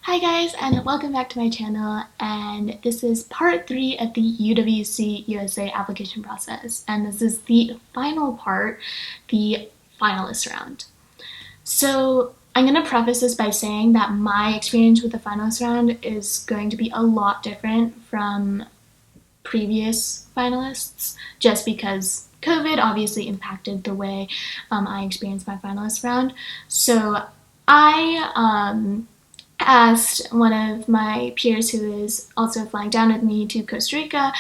Hi guys, and welcome back to my channel, and this is part 3 of the UWC USA application process, and this is the final part, the finalist round. So I'm going to preface this by saying that my experience with the finalist round is going to be a lot different from previous finalists, just because COVID obviously impacted the way I experienced my finalist round. So I asked one of my peers who is also flying down with me to Costa Rica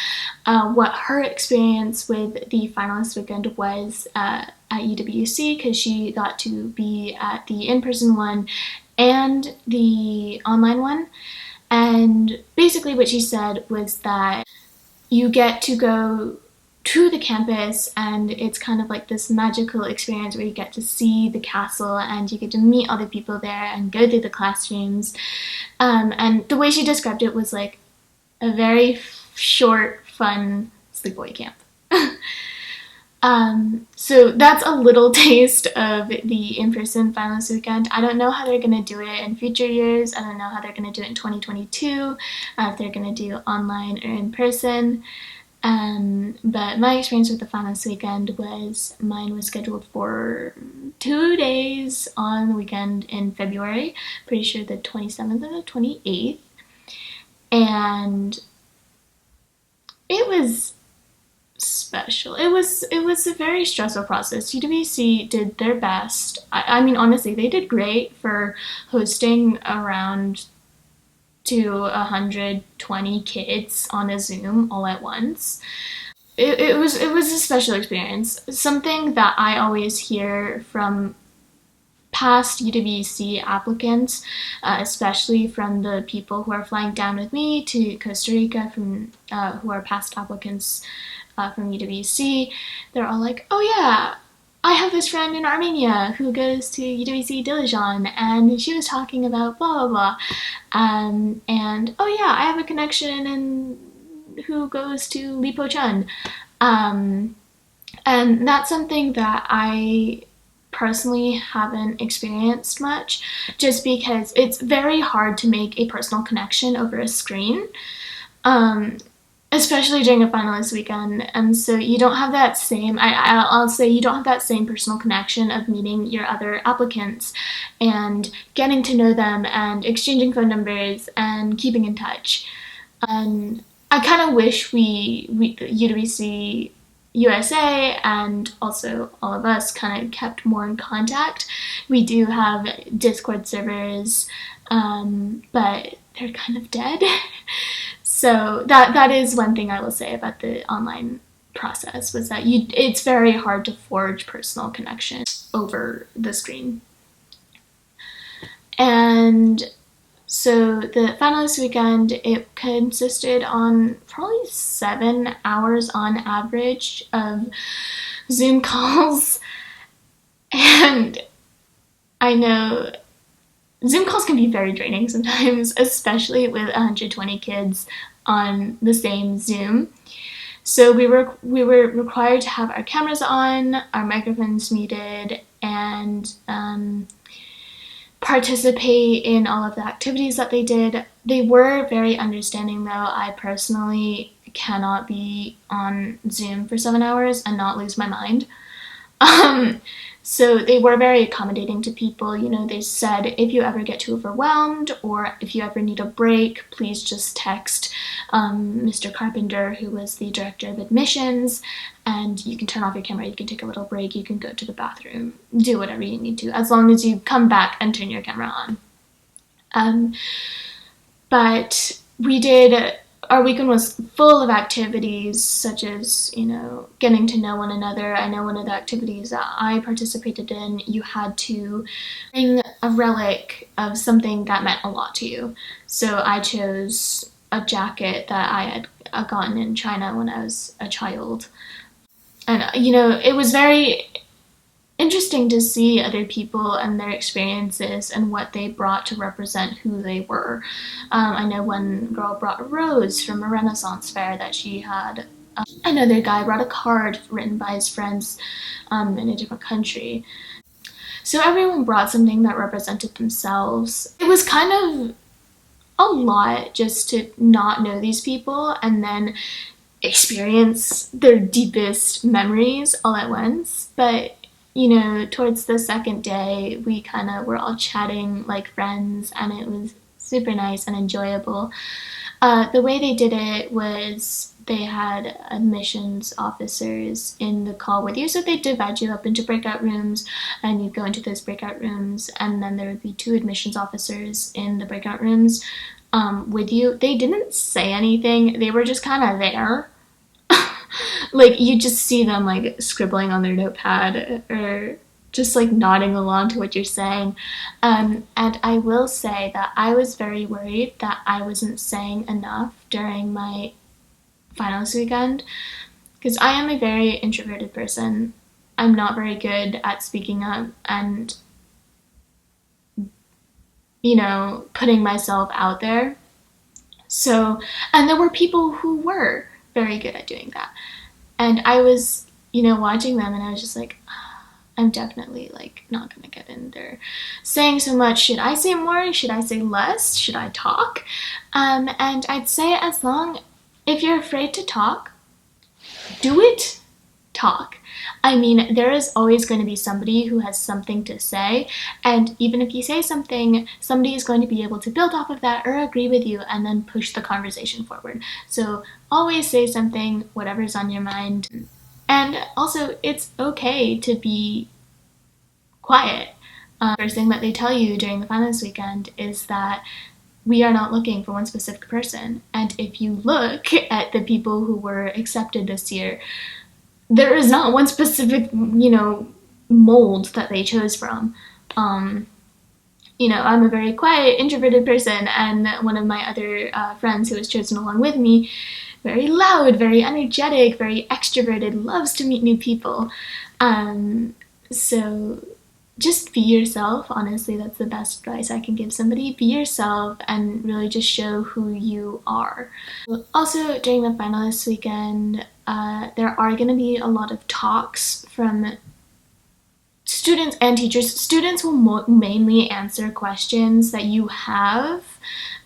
what her experience with the finalist weekend was at UWC, because she got to be at the in-person one and the online one. And basically what she said was that you get to go to the campus, and it's kind of like this magical experience where you get to see the castle and you get to meet other people there and go through the classrooms. And the way she described it was like a very short, fun sleepaway camp. So that's a little taste of the in-person finalist weekend. I don't know how they're going to do it in future years. I don't know how they're going to do it in 2022, if they're going to do online or in person. But my experience with the finalist weekend was mine was scheduled for 2 days on the weekend in February, pretty sure the 27th or the 28th. And it was special. It was a very stressful process. UWC did their best. I mean, honestly, they did great for hosting around to 120 kids on a Zoom all at once. It was a special experience. Something that I always hear from past UWC applicants, especially from the people who are flying down with me to Costa Rica, from who are past applicants from UWC, they're all like, "Oh yeah, I have this friend in Armenia who goes to UWC Dijon, and she was talking about blah blah blah." And oh yeah, I have a connection in who goes to Lipo Chun. And that's something that I personally haven't experienced much, just because it's very hard to make a personal connection over a screen. Especially during a finalist weekend, and so you don't have that same, I'll say you don't have that same personal connection of meeting your other applicants and getting to know them and exchanging phone numbers and keeping in touch. And I kind of wish we UWC USA and also all of us kind of kept more in contact. We do have Discord servers, but they're kind of dead. So that is one thing I will say about the online process, was that it's very hard to forge personal connection over the screen. And so the finalist weekend, it consisted on probably 7 hours on average of Zoom calls. And I know Zoom calls can be very draining sometimes, especially with 120 kids on the same Zoom. So we were required to have our cameras on, our microphones muted, and participate in all of the activities that they did. They were very understanding though. I personally cannot be on Zoom for 7 hours and not lose my mind. So they were very accommodating to people. You know, they said if you ever get too overwhelmed or if you ever need a break, please just text Mr. Carpenter, who was the director of admissions, and you can turn off your camera, you can take a little break, you can go to the bathroom, do whatever you need to, as long as you come back and turn your camera on. But we did, our weekend was full of activities such as, you know, getting to know one another. I know one of the activities that I participated in, you had to bring a relic of something that meant a lot to you. So I chose a jacket that I had gotten in China when I was a child. And, you know, it was very interesting to see other people and their experiences and what they brought to represent who they were. I know one girl brought a rose from a Renaissance fair that she had. Another guy brought a card written by his friends in a different country. So everyone brought something that represented themselves. It was kind of a lot just to not know these people and then experience their deepest memories all at once. But you know, towards the second day, we kind of were all chatting like friends, and it was super nice and enjoyable. The way they did it was they had admissions officers in the call with you, so they divide you up into breakout rooms, and you go into those breakout rooms, and then there would be two admissions officers in the breakout rooms with you. They didn't say anything, they were just kind of there. Like, you just see them like scribbling on their notepad or just like nodding along to what you're saying. And I will say that I was very worried that I wasn't saying enough during my finals weekend, because I am a very introverted person. I'm not very good at speaking up and, you know, putting myself out there. So, and there were people who were very good at doing that. And I was, you know, watching them, and I was just like, I'm definitely like not gonna get in there saying so much. Should I say more? Should I say less? Should I talk? And I'd say, as long, if you're afraid to talk, do it. Talk. I mean, there is always going to be somebody who has something to say, and even if you say something, somebody is going to be able to build off of that or agree with you and then push the conversation forward. So always say something, whatever's on your mind. And also, it's okay to be quiet. First thing that they tell you during the finals weekend is that we are not looking for one specific person. And if you look at the people who were accepted this year, there is not one specific, you know, mold that they chose from. You know, I'm a very quiet, introverted person, and one of my other friends who was chosen along with me, very loud, very energetic, very extroverted, loves to meet new people. So just be yourself. Honestly, that's the best advice I can give somebody. Be yourself and really just show who you are. Also, during the finalist weekend, there are going to be a lot of talks from students and teachers. Students will mainly answer questions that you have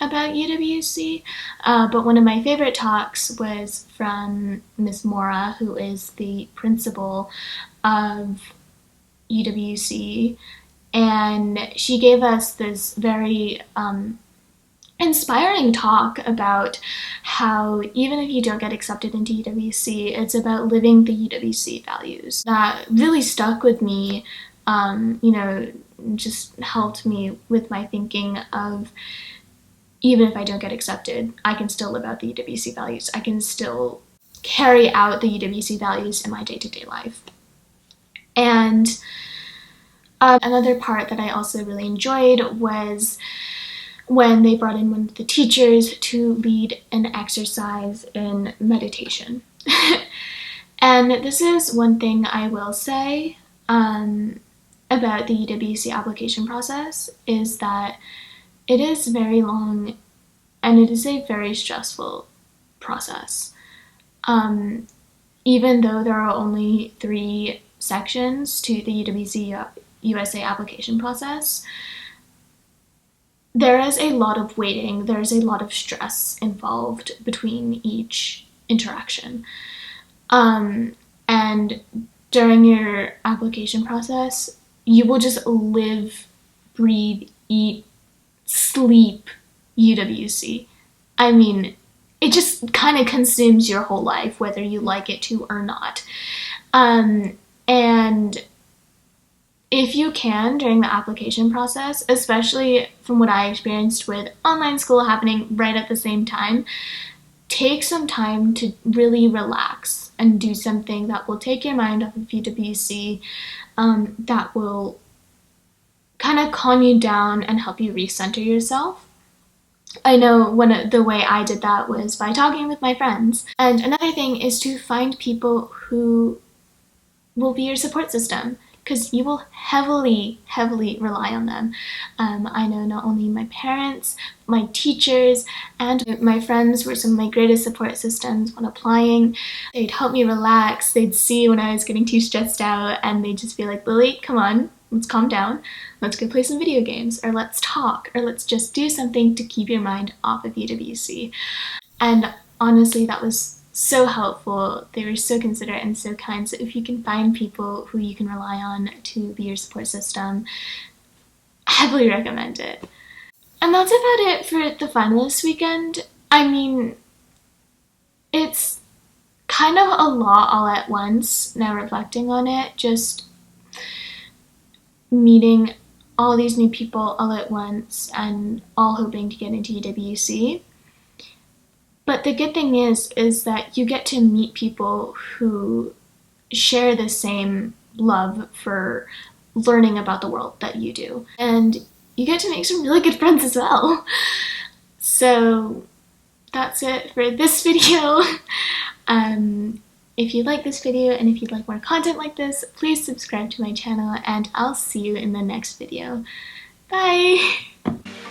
about UWC, but one of my favorite talks was from Miss Mora, who is the principal of UWC, and she gave us this very inspiring talk about how even if you don't get accepted into UWC, it's about living the UWC values. That really stuck with me, you know, just helped me with my thinking of, even if I don't get accepted, I can still live out the UWC values. I can still carry out the UWC values in my day-to-day life. And another part that I also really enjoyed was when they brought in one of the teachers to lead an exercise in meditation. And this is one thing I will say about the UWC application process, is that it is very long and it is a very stressful process. Even though there are only 3 sections to the UWC USA application process, there is a lot of waiting, there's a lot of stress involved between each interaction. And during your application process, you will just live, breathe, eat, sleep UWC. I mean, it just kind of consumes your whole life, whether you like it to or not. And if you can, during the application process, especially from what I experienced with online school happening right at the same time, take some time to really relax and do something that will take your mind off of UWC, that will kind of calm you down and help you recenter yourself. I know the way I did that was by talking with my friends. And another thing is to find people who will be your support system, because you will heavily rely on them. I know not only my parents, my teachers, and my friends were some of my greatest support systems when applying. They'd help me relax, they'd see when I was getting too stressed out, and they'd just be like, Lily, come on, let's calm down, let's go play some video games, or let's talk, or let's just do something to keep your mind off of UWC. And honestly, that was so helpful. They were so considerate and so kind. So if you can find people who you can rely on to be your support system, I heavily recommend it. And that's about it for the finalist weekend. I mean, it's kind of a lot all at once now reflecting on it, just meeting all these new people all at once and all hoping to get into UWC. But the good thing is that you get to meet people who share the same love for learning about the world that you do. And you get to make some really good friends as well. So that's it for this video. If you like this video and if you'd like more content like this, please subscribe to my channel and I'll see you in the next video. Bye!